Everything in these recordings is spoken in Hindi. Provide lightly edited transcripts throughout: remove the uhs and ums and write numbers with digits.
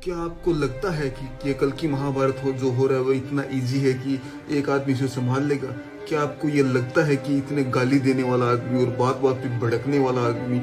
क्या आपको लगता है कि ये कल की महाभारत जो हो रहा है वो इतना इजी है कि एक आदमी इसे संभाल लेगा? क्या आपको ये लगता है कि इतने गाली देने वाला आदमी और बात बात पे भड़कने वाला आदमी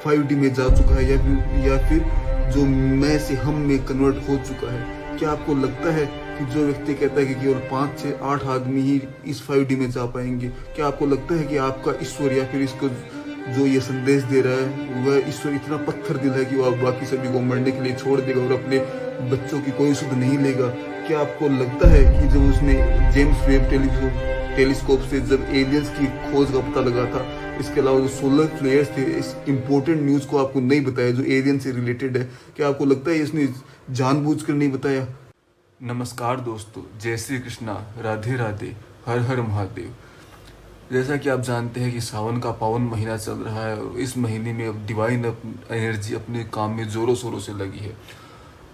5D में जा चुका है या फिर जो मैं से हम में कन्वर्ट हो चुका है? क्या आपको लगता है कि जो व्यक्ति कहता है कि केवल 5 से 8 आदमी ही इस 5D में जा पाएंगे, क्या आपको लगता है कि आपका ईश्वर या फिर इसको जो ये संदेश दे रहा है वह ईश्वर इतना पत्थर दिल है कि वह बाकी सभी को मरने के लिए छोड़ देगा और अपने बच्चों की कोई सुध नहीं लेगा? क्या आपको लगता है कि जब उसने जेम्स वेब टेलीस्कोप से जब एलियंस की खोज का पता लगा था, इसके अलावा जो सोलर फ्लेयर्स थे, इस इम्पोर्टेंट न्यूज़ को आपको नहीं बताया जो एलियन से रिलेटेड है, क्या आपको लगता है इसने जानबूझकर नहीं बताया? नमस्कार दोस्तों, जय श्री कृष्णा, राधे राधे, हर हर महादेव। जैसा कि आप जानते हैं कि सावन का पावन महीना चल रहा है और इस महीने में अब डिवाइन एनर्जी अपने काम में ज़ोरों शोरों से लगी है।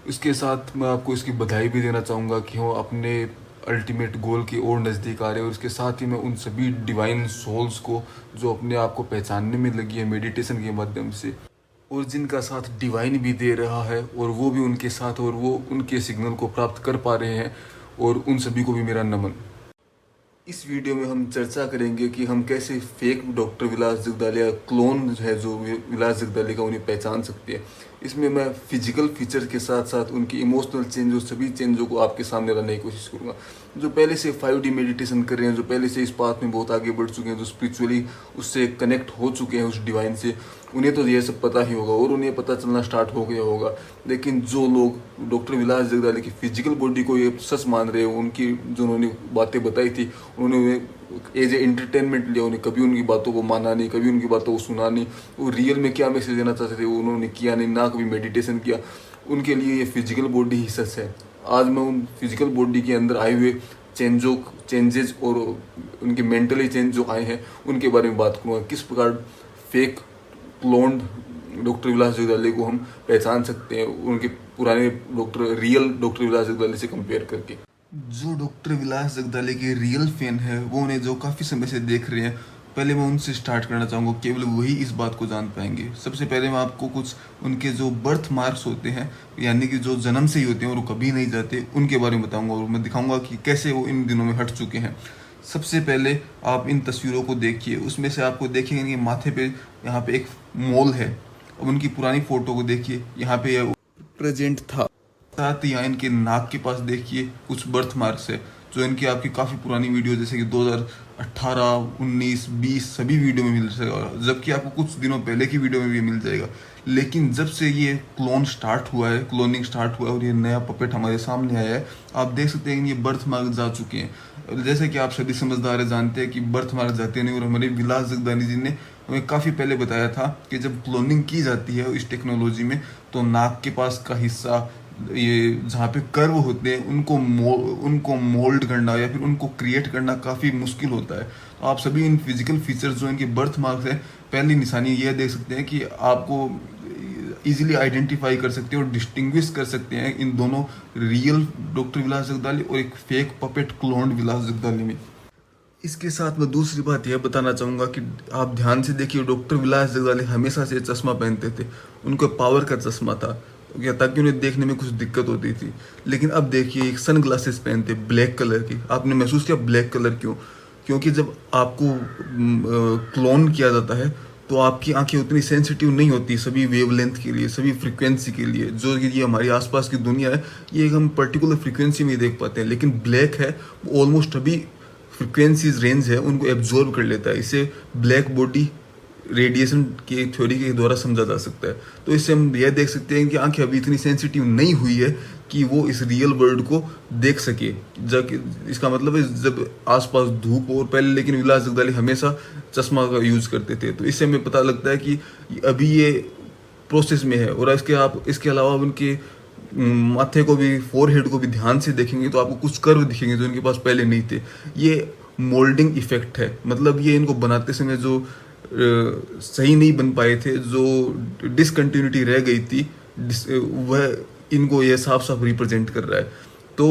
इसके साथ मैं आपको इसकी बधाई भी देना चाहूँगा कि वो अपने अल्टीमेट गोल की ओर नज़दीक आ रहे हैं। और इसके साथ ही मैं उन सभी डिवाइन सोल्स को जो अपने आप को पहचानने में लगी है मेडिटेशन के माध्यम से, और जिनका साथ डिवाइन भी दे रहा है और वो भी उनके साथ और वो उनके सिग्नल को प्राप्त कर पा रहे हैं, और उन सभी को भी मेरा नमन। इस वीडियो में हम चर्चा करेंगे कि हम कैसे फेक डॉक्टर विलास जगदाले क्लोन है जो विलास जगदाले का उन्हें पहचान सकते हैं। इसमें मैं फिजिकल फीचर के साथ साथ उनकी इमोशनल चेंज और सभी चेंजों को आपके सामने लाने की कोशिश करूंगा। जो पहले से 5D मेडिटेशन कर रहे हैं, जो पहले से इस पाथ में बहुत आगे बढ़ चुके हैं, जो स्पिरिचुअली उससे कनेक्ट हो चुके हैं उस डिवाइन से, उन्हें तो ये सब पता ही होगा और उन्हें पता चलना स्टार्ट हो गया होगा। लेकिन जो लोग डॉक्टर विलास जगदाले की फिजिकल बॉडी को ये सच मान रहे हैं, उनकी जो उन्होंने बातें बताई थी उन्होंने एज ए एंटरटेनमेंट लिया, उन्हें कभी उनकी बातों को माना नहीं, कभी उनकी बातों को सुना नहीं, वो रियल में क्या मैसेज देना चाहते थे वो उन्होंने किया नहीं, ना कभी मेडिटेशन किया। उनके लिए ये फिजिकल बॉडी ही सच है। आज मैं उन फिजिकल बॉडी के अंदर आए हुए चेंजेस और उनके मेंटली चेंज जो आए हैं उनके बारे में बात करूँगा। किस प्रकार फेक क्लोन्ड डॉक्टर विलास जगदाले को हम पहचान सकते हैं उनके पुराने रियल डॉक्टर विलास जगदाले से कंपेयर करके। जो डॉक्टर विलास जगदाले के रियल फैन है वो उन्हें जो काफ़ी समय से देख रहे हैं, पहले मैं उनसे स्टार्ट करना चाहूँगा, केवल वही इस बात को जान पाएंगे। सबसे पहले मैं आपको कुछ उनके जो बर्थ मार्क्स होते हैं, यानी कि जो जन्म से ही होते हैं और वो कभी नहीं जाते, उनके बारे में बताऊँगा और मैं दिखाऊँगा कि कैसे वो इन दिनों में हट चुके हैं। सबसे पहले आप इन तस्वीरों को देखिए, उसमें से आपको देखेंगे कि माथे पे यहाँ पे एक मोल है। अब उनकी पुरानी फोटो को देखिए, यहाँ पे प्रेजेंट था। साथ ही यहाँ इनके नाक के पास देखिए कुछ बर्थ मार्क्स है जो इनकी आपकी काफ़ी पुरानी वीडियो जैसे कि 2018, 19, 20 सभी वीडियो में मिल जाएगा, जबकि आपको कुछ दिनों पहले की वीडियो में भी मिल जाएगा। लेकिन जब से ये क्लोनिंग स्टार्ट हुआ है और ये नया पपेट हमारे सामने आया है, आप देख सकते हैं कि ये बर्थ मार्क जा चुके हैं। जैसे कि आप सभी समझदार जानते हैं कि बर्थ मार्क जाते नहीं, और हमारे विलास जगदाले जी ने हमें काफ़ी पहले बताया था कि जब क्लोनिंग की जाती है इस टेक्नोलॉजी में, तो नाक के पास का हिस्सा, ये जहाँ पे कर्व होते हैं, उनको मोल्ड करना या फिर उनको क्रिएट करना काफ़ी मुश्किल होता है। तो आप सभी इन फिजिकल फीचर्स जो इनके बर्थ मार्क्स हैं, पहली निशानी यह देख सकते हैं कि आपको इजीली आइडेंटिफाई कर सकते हैं और डिस्टिंग्विश कर सकते हैं इन दोनों रियल डॉक्टर विलास जगदाले और एक फेक पपेट क्लोन्ड विलास जगदाले में। इसके साथ मैं दूसरी बात यह बताना चाहूँगा कि आप ध्यान से देखिए, डॉक्टर विलास जगदाले हमेशा से चश्मा पहनते थे। उनको पावर का चश्मा था क्या, ताकि उन्हें देखने में कुछ दिक्कत होती थी। लेकिन अब देखिए एक सन ग्लासेस पहनते ब्लैक कलर की। आपने महसूस किया ब्लैक कलर क्यों? क्योंकि जब आपको क्लोन किया जाता है तो आपकी आंखें उतनी सेंसिटिव नहीं होती सभी वेवलेंथ के लिए, सभी फ्रीक्वेंसी के लिए। जो ये हमारी आसपास की दुनिया है ये हम पर्टिकुलर फ्रीक्वेंसी में देख पाते हैं, लेकिन ब्लैक है वो ऑलमोस्ट अभी फ्रीक्वेंसीज रेंज है उनको एब्जॉर्ब कर लेता है। इसे ब्लैक बॉडी रेडिएशन की थ्योरी के द्वारा समझा जा सकता है। तो इससे हम यह देख सकते हैं कि आंखें अभी इतनी सेंसिटिव नहीं हुई है कि वो इस रियल वर्ल्ड को देख सके। जब इसका मतलब है जब आसपास धूप और पहले, लेकिन विलास जगदाले हमेशा चश्मा का यूज़ करते थे। तो इससे हमें पता लगता है कि अभी ये प्रोसेस में है। और इसके अलावा उनके माथे को भी, फोरहेड को भी ध्यान से देखेंगे तो आपको कुछ कर्व दिखेंगे जो इनके पास पहले नहीं थे। ये मोल्डिंग इफेक्ट है, मतलब ये इनको बनाते समय जो सही नहीं बन पाए थे, जो डिसकंटिन्यूटी रह गई थी, वह इनको यह साफ साफ रिप्रेजेंट कर रहा है। तो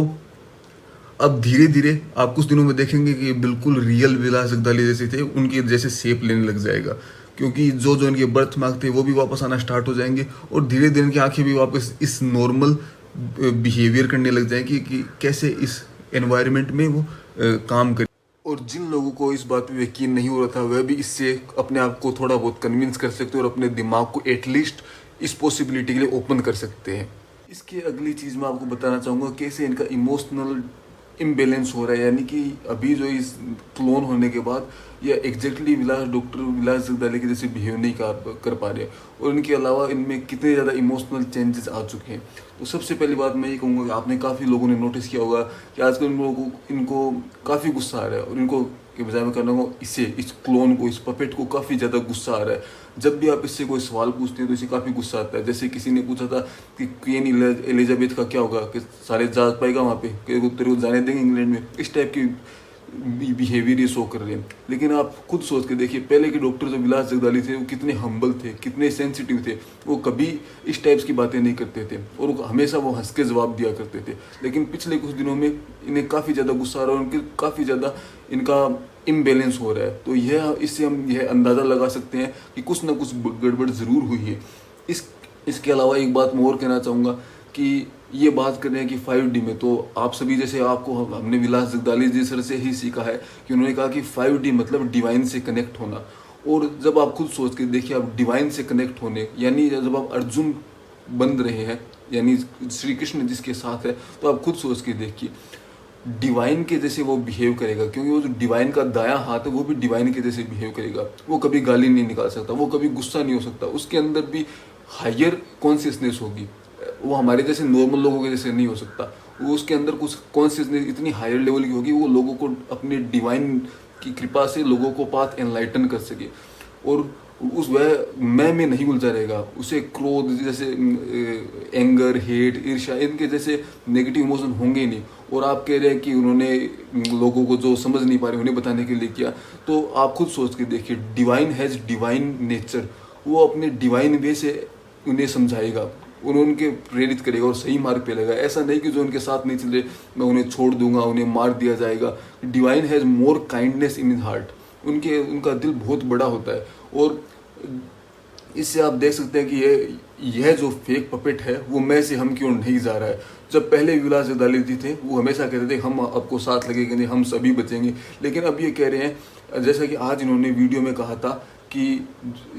अब धीरे धीरे आप कुछ दिनों में देखेंगे कि बिल्कुल रियल विलास जगदाले जैसे थे, उनके जैसे शेप लेने लग जाएगा, क्योंकि जो इनके बर्थ मार्क थे वो भी वापस आना स्टार्ट हो जाएंगे और धीरे धीरे इनकी आंखें भी वापस इस नॉर्मल बिहेवियर करने लग जाएं कि कैसे इस एनवायरनमेंट में वो काम करें। और जिन लोगों को इस बात पे यकीन नहीं हो रहा था वह भी इससे अपने आप को थोड़ा बहुत कन्विंस कर सकते हैं और अपने दिमाग को एटलीस्ट इस पॉसिबिलिटी के लिए ओपन कर सकते हैं। इसकी अगली चीज़ मैं आपको बताना चाहूँगा कैसे इनका इमोशनल इम्बेलेंस हो रहा है, यानी कि अभी जो इस क्लोन होने के बाद या एग्जैक्टली डॉक्टर विलास जगदाले के जैसे बिहेव नहीं कर पा रहे, और इनके अलावा इनमें कितने ज़्यादा इमोशनल चेंजेस आ चुके हैं। तो सबसे पहली बात मैं ये कहूँगा कि आपने काफ़ी लोगों ने नोटिस किया होगा कि आजकल इन लोगों को इनको काफ़ी गुस्सा आ रहा है, और इनको के बजाय मैं कहना चाहूँगा इस क्लोन को, इस पपेट को काफ़ी ज़्यादा गुस्सा आ रहा है। जब भी आप इससे कोई सवाल पूछते हैं तो इसे काफ़ी गुस्सा आता है। जैसे किसी ने पूछा था कि क्वीन एलिजाबेथ का क्या होगा, कि सारे जा पाएगा वहाँ पे, कि तेरे को जाने देंगे इंग्लैंड में, इस टाइप की बिहेवियर ये शो कर रहे हैं। लेकिन आप खुद सोच के देखिए, पहले के डॉक्टर जो विलास जगदाली थे वो कितने हम्बल थे, कितने सेंसिटिव थे, वो कभी इस टाइप्स की बातें नहीं करते थे और हमेशा वो हंस के जवाब दिया करते थे। लेकिन पिछले कुछ दिनों में इन्हें काफ़ी ज़्यादा गुस्सा आ रहा है और उनके काफ़ी ज़्यादा इनका इम्बेलेंस हो रहा है। तो इससे हम यह अंदाज़ा लगा सकते हैं कि कुछ ना कुछ गड़बड़ ज़रूर हुई है। इसके अलावा एक बात मैं और कहना चाहूँगा कि ये बात कर रहे हैं कि 5D में, तो आप सभी जैसे आपको हमने विलास जगदाली जी सर से ही सीखा है कि उन्होंने कहा कि 5D मतलब डिवाइन से कनेक्ट होना। और जब आप खुद सोच के देखिए, आप डिवाइन से कनेक्ट होने, यानी जब आप अर्जुन बन रहे हैं, यानी श्री कृष्ण जिसके साथ है, तो आप खुद सोच के देखिए डिवाइन के जैसे वो बिहेव करेगा, क्योंकि वो जो डिवाइन का दायां हाथ है वो भी डिवाइन के जैसे बिहेव करेगा। वो कभी गाली नहीं निकाल सकता, वो कभी गुस्सा नहीं हो सकता, उसके अंदर भी हायर कॉन्शियसनेस होगी। वो हमारे जैसे नॉर्मल लोगों के जैसे नहीं हो सकता, वो उसके अंदर कुछ कॉन्शियसनेस इतनी हायर लेवल की होगी, वो लोगों को अपने डिवाइन की कृपा से लोगों को पाथ एनलाइटन कर सके। और उस वह मैं में नहीं उलझा रहेगा, उसे क्रोध जैसे एंगर, हेट, ईर्ष्या, इनके जैसे नेगेटिव इमोशन होंगे ही नहीं। और आप कह रहे हैं कि उन्होंने लोगों को जो समझ नहीं पा रहे उन्हें बताने के लिए किया, तो आप खुद सोच के देखिए, डिवाइन हैज़ डिवाइन नेचर, वो अपने डिवाइन वे से उन्हें समझाएगा, उनके प्रेरित करेगा और सही मार्ग पे लगेगा। ऐसा नहीं कि जो उनके साथ नहीं चले मैं उन्हें छोड़ दूंगा, उन्हें मार दिया जाएगा। Divine has more kindness in his heart, उनका दिल बहुत बड़ा होता है। और इससे आप देख सकते हैं कि यह जो फेक पपेट है वो मैं से हम क्यों नहीं जा रहा है। जब पहले विलास जगदाली जी थे वो हमेशा कहते थे हम आपको साथ लगेंगे नहीं, हम सभी बचेंगे। लेकिन अब ये कह रहे हैं, जैसा कि आज इन्होंने वीडियो में कहा था कि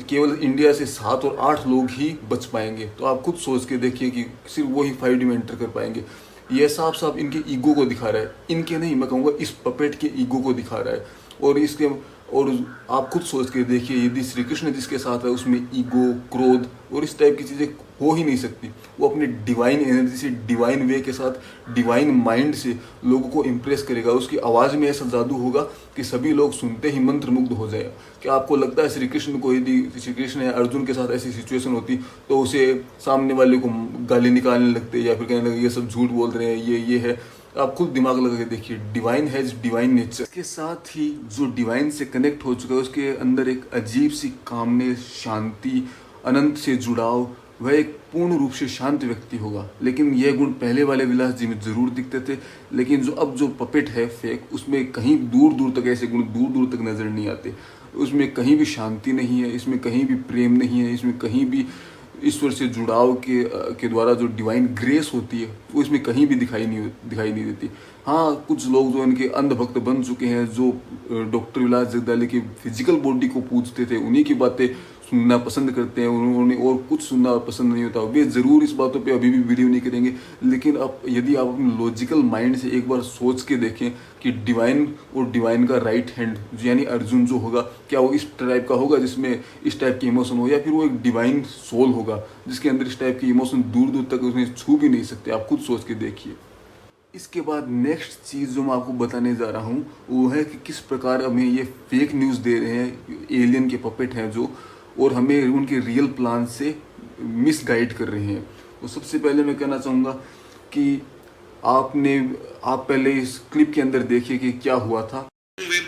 केवल इंडिया से 7 और 8 लोग ही बच पाएंगे। तो आप खुद सोच के देखिए कि सिर्फ वो ही 5D में एंटर कर पाएंगे। ये साफ साफ इनके ईगो को दिखा रहा है, इनके नहीं, मैं कहूँगा इस पपेट के ईगो को दिखा रहा है। और आप खुद सोच के देखिए, यदि श्री कृष्ण जिसके साथ है उसमें ईगो, क्रोध और इस टाइप की चीज़ें हो ही नहीं सकती। वो अपने डिवाइन एनर्जी से, डिवाइन वे के साथ, डिवाइन माइंड से लोगों को इम्प्रेस करेगा। उसकी आवाज़ में ऐसा जादू होगा कि सभी लोग सुनते ही मंत्रमुग्ध हो जाएगा। क्या आपको लगता है श्री कृष्ण को, यदि श्री कृष्ण या अर्जुन के साथ ऐसी सिचुएशन होती तो उसे सामने वाले को गाली निकालने लगते या फिर कहने लगे ये सब झूठ बोल रहे हैं, ये है। आप खुद दिमाग लगा के देखिए, डिवाइन हैज़ डिवाइन नेचर। इसके साथ ही जो डिवाइन से कनेक्ट हो चुका है उसके अंदर एक अजीब सी कामनेस, शांति, अनंत से जुड़ाव, वह एक पूर्ण रूप से शांत व्यक्ति होगा। लेकिन यह गुण पहले वाले विलास जी में जरूर दिखते थे, लेकिन जो पपेट है फेक, उसमें कहीं दूर दूर तक ऐसे गुण दूर दूर तक नजर नहीं आते। उसमें कहीं भी शांति नहीं है, इसमें कहीं भी प्रेम नहीं है, इसमें कहीं भी ईश्वर से जुड़ाव के द्वारा जो डिवाइन ग्रेस होती है वो इसमें कहीं भी दिखाई नहीं देती। हाँ, कुछ लोग जो इनके अंधभक्त बन चुके हैं, जो डॉक्टर विलास जगदाली की फिजिकल बॉडी को पूजते थे, उन्हीं की बातें सुनना पसंद करते हैं, उन्होंने और कुछ सुनना पसंद नहीं होता, वे ज़रूर इस बातों पे अभी भी वीडियो नहीं करेंगे। लेकिन अब यदि आप अपने लॉजिकल माइंड से एक बार सोच के देखें कि डिवाइन और डिवाइन का राइट हैंड यानी अर्जुन जो होगा, क्या वो इस टाइप का होगा जिसमें इस टाइप के इमोशन हो, या फिर वो एक डिवाइन सोल होगा जिसके अंदर इस टाइप के इमोशन दूर दूर तक उसमें छू भी नहीं सकते। आप खुद सोच के देखिए। इसके बाद नेक्स्ट चीज़ जो मैं आपको बताने जा रहा हूँ वो है कि किस प्रकार हमें ये फेक न्यूज़ दे रहे हैं, एलियन के पपेट हैं जो, और हमें उनके रियल प्लान से मिसगाइड कर रहे हैं। तो सबसे पहले मैं कहना चाहूँगा कि आप पहले इस क्लिप के अंदर देखिए कि क्या हुआ था। बिल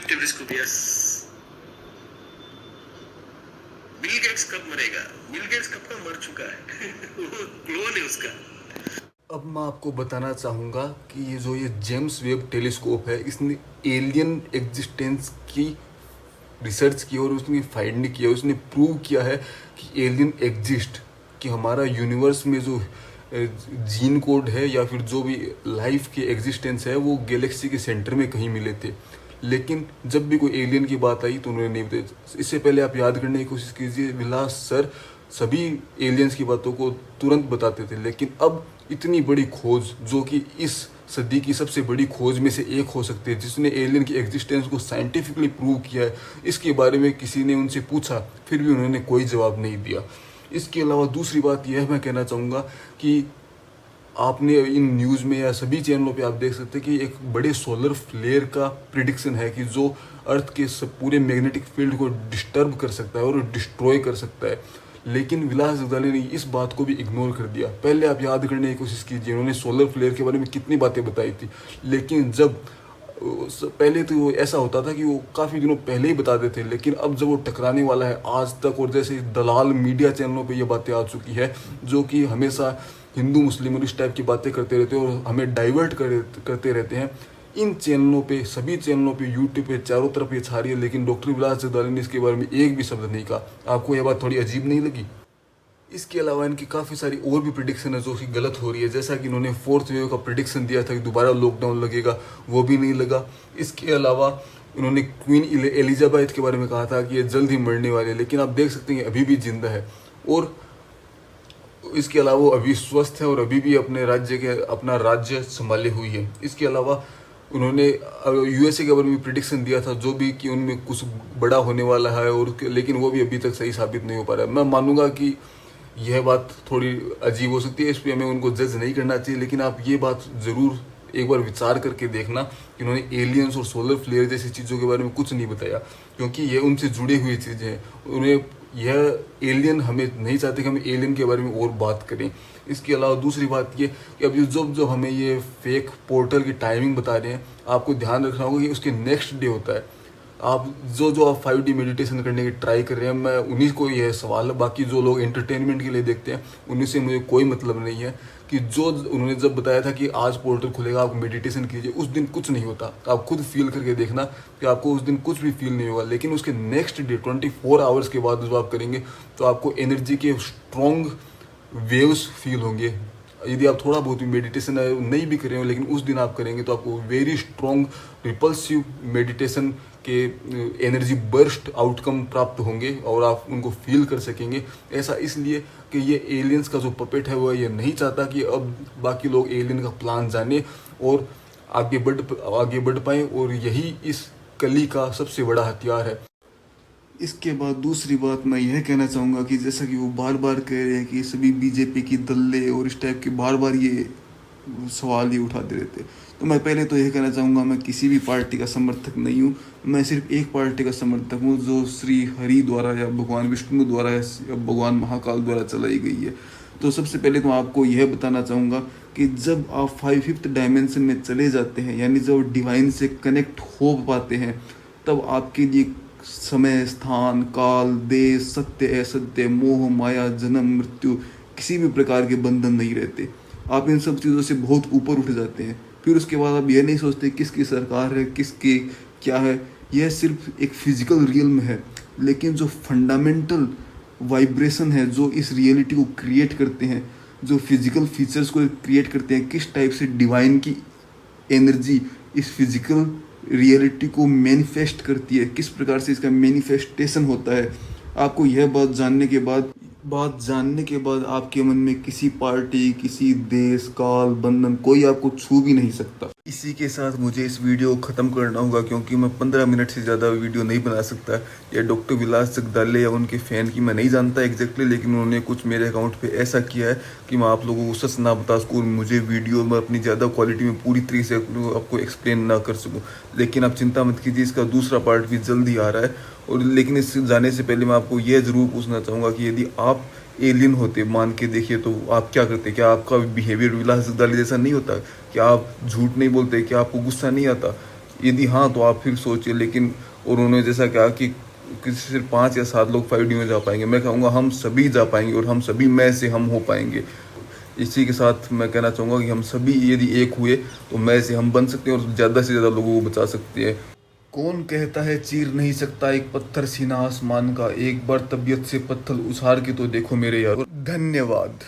गेट्स कब मरेगा? बिल गेट्स कब का मर चुका है। वो क्लोन है उसका। अब मैं आपको बताना चाहूँगा कि ये जेम्स वेब टेलीस्कोप है, इसने एलियन एग्जिस्टेंस की रिसर्च की और उसने फाइंड किया, उसने प्रूव किया है कि एलियन एग्जिस्ट, कि हमारा यूनिवर्स में जो जीन कोड है या फिर जो भी लाइफ की एग्जिस्टेंस है वो गैलेक्सी के सेंटर में कहीं मिले थे। लेकिन जब भी कोई एलियन की बात आई तो उन्होंने नहीं बताया। इससे पहले आप याद करने की कोशिश कीजिए, विलास सर सभी एलियंस की बातों को तुरंत बताते थे, लेकिन अब इतनी बड़ी खोज जो कि इस सदी की सबसे बड़ी खोज में से एक हो सकती है, जिसने एलियन की एग्जिस्टेंस को साइंटिफिकली प्रूव किया है, इसके बारे में किसी ने उनसे पूछा फिर भी उन्होंने कोई जवाब नहीं दिया। इसके अलावा दूसरी बात यह मैं कहना चाहूँगा कि आपने इन न्यूज़ में या सभी चैनलों पे आप देख सकते हैं कि एक बड़े सोलर फ्लेयर का प्रिडिक्शन है कि जो अर्थ के पूरे मैग्नेटिक फील्ड को डिस्टर्ब कर सकता है और डिस्ट्रॉय कर सकता है। लेकिन विलास जगदाले ने इस बात को भी इग्नोर कर दिया। पहले आप याद करने की कोशिश कीजिए, उन्होंने सोलर फ्लेयर के बारे में कितनी बातें बताई थी, लेकिन जब पहले तो वो ऐसा होता था कि वो काफ़ी दिनों पहले ही बताते थे, लेकिन अब जब वो टकराने वाला है आज तक, और जैसे दलाल मीडिया चैनलों पे ये बातें आ चुकी है जो कि हमेशा हिंदू मुस्लिम और इस टाइप की बातें करते रहते हैं और हमें डाइवर्ट करते रहते हैं, इन चैनलों पे सभी चैनलों पे यूट्यूब पे चारों तरफ ये छा रही है, लेकिन डॉक्टर विलास जगदाले ने इसके बारे में एक भी शब्द नहीं कहा। आपको यह बात थोड़ी अजीब नहीं लगी? इसके अलावा इनकी काफ़ी सारी और भी प्रिडिक्शन है जो कि गलत हो रही है, जैसा कि इन्होंने 4th वेव का प्रिडिक्शन दिया था कि दोबारा लॉकडाउन लगेगा, वो भी नहीं लगा। इसके अलावा इन्होंने क्वीन एलिजाबेथ के बारे में कहा था कि ये जल्द ही मरने वाले, लेकिन आप देख सकते हैं अभी भी जिंदा है, और इसके अलावा वो अभी स्वस्थ है और अभी भी अपना राज्य संभाले हुई है। इसके अलावा उन्होंने यूएसए के बारे में प्रिडिक्शन दिया था जो भी कि उनमें कुछ बड़ा होने वाला है, और लेकिन वो भी अभी तक सही साबित नहीं हो पा रहा है। मैं मानूंगा कि यह बात थोड़ी अजीब हो सकती है, इस पर हमें उनको जज नहीं करना चाहिए, लेकिन आप ये बात ज़रूर एक बार विचार करके देखना कि उन्होंने एलियंस और सोलर फ्लेयर जैसी चीज़ों के बारे में कुछ नहीं बताया, क्योंकि ये उनसे जुड़ी हुई चीज़ें हैं। उन्हें यह एलियन हमें नहीं चाहते कि हम एलियन के बारे में और बात करें। इसके अलावा दूसरी बात ये कि अब जो हमें ये फेक पोर्टल की टाइमिंग बता रहे हैं, आपको ध्यान रखना होगा कि उसके नेक्स्ट डे होता है। आप आप 5D मेडिटेशन करने की ट्राई कर रहे हैं, मैं उन्हीं को यह सवाल है, बाकी जो लोग एंटरटेनमेंट के लिए देखते हैं उन्हीं से मुझे कोई मतलब नहीं है कि जो उन्होंने जब बताया था कि आज पोर्टल खुलेगा आप मेडिटेशन कीजिए, उस दिन कुछ नहीं होता। आप खुद फील करके देखना कि आपको उस दिन कुछ भी फील नहीं होगा, लेकिन उसके नेक्स्ट डे 24 आवर्स के बाद जब आप करेंगे तो आपको एनर्जी के स्ट्रॉन्ग वेव्स फील होंगे। यदि आप थोड़ा बहुत भी मेडिटेशन नहीं भी कर रहे हो, लेकिन उस दिन आप करेंगे तो आपको वेरी स्ट्रॉन्ग रिपल्सिव मेडिटेशन के एनर्जी बर्स्ट आउटकम प्राप्त होंगे और आप उनको फील कर सकेंगे। ऐसा इसलिए कि ये एलियंस का जो पपेट है वो ये नहीं चाहता कि अब बाकी लोग एलियन का प्लान जाने और आगे बढ़ पाएँ, और यही इस कली का सबसे बड़ा हथियार है। इसके बाद दूसरी बात मैं यह कहना चाहूँगा कि जैसा कि वो बार बार कह रहे हैं कि सभी बीजेपी की दल्ले और इस टाइप के बार बार ये सवाल ही उठाते रहते, तो मैं पहले तो यह कहना चाहूँगा मैं किसी भी पार्टी का समर्थक नहीं हूँ। मैं सिर्फ एक पार्टी का समर्थक हूँ जो श्री हरि द्वारा या भगवान विष्णु द्वारा या भगवान महाकाल द्वारा चलाई गई है। तो सबसे पहले तो आपको यह बताना चाहूँगा कि जब आप 5th डायमेंशन में चले जाते हैं, यानी जब डिवाइन से कनेक्ट हो पाते हैं, तब आपके लिए समय, स्थान, काल, देश, सत्य, असत्य, मोह, माया, जन्म, मृत्यु, किसी भी प्रकार के बंधन नहीं रहते। आप इन सब चीज़ों से बहुत ऊपर उठ जाते हैं। फिर उसके बाद आप यह नहीं सोचते किसकी सरकार है, किसकी क्या है, यह सिर्फ एक फिजिकल रियल्म है। लेकिन जो फंडामेंटल वाइब्रेशन है जो इस रियलिटी को क्रिएट करते हैं, जो फिजिकल फीचर्स को क्रिएट करते हैं, किस टाइप से डिवाइन की एनर्जी इस फिजिकल रियलिटी को मैनिफेस्ट करती है, किस प्रकार से इसका मैनिफेस्टेशन होता है, आपको यह बात जानने के बाद आपके मन में किसी पार्टी, किसी देश, काल, बंधन कोई आपको छू भी नहीं सकता। इसी के साथ मुझे इस वीडियो को ख़त्म करना होगा, क्योंकि मैं 15 मिनट से ज़्यादा वीडियो नहीं बना सकता। या डॉक्टर विलास जगदाले या उनके फ़ैन की मैं नहीं जानता एग्जैक्टली, लेकिन उन्होंने कुछ मेरे अकाउंट पे ऐसा किया है कि मैं आप लोगों को सच ना बता सकूँ, मुझे वीडियो में अपनी ज़्यादा क्वालिटी में पूरी तरीके से आपको एक्सप्लेन ना कर सकूँ। लेकिन आप चिंता मत कीजिए, इसका दूसरा पार्ट भी जल्द ही आ रहा है। और लेकिन इस जाने से पहले मैं आपको यह ज़रूर पूछना चाहूँगा कि यदि आप एलियन होते, मान के देखिए, तो आप क्या करते? क्या आपका बिहेवियर विलास जगदाले जैसा नहीं होता? क्या आप झूठ नहीं बोलते? क्या आपको गुस्सा नहीं आता? यदि हाँ तो आप फिर सोचिए। लेकिन और उन्होंने जैसा कहा कि सिर्फ 5 या 7 लोग 5D में जा पाएंगे, मैं कहूँगा हम सभी जा पाएंगे और हम सभी में से हम हो पाएंगे। इसी के साथ मैं कहना चाहूँगा कि हम सभी यदि एक हुए तो मैं से हम बन सकते हैं और ज़्यादा से ज़्यादा लोगों को बचा सकते हैं। कौन कहता है चीर नहीं सकता एक पत्थर सीना आसमान का, एक बार तबीयत से पत्थर उछाल के तो देखो मेरे यार। धन्यवाद।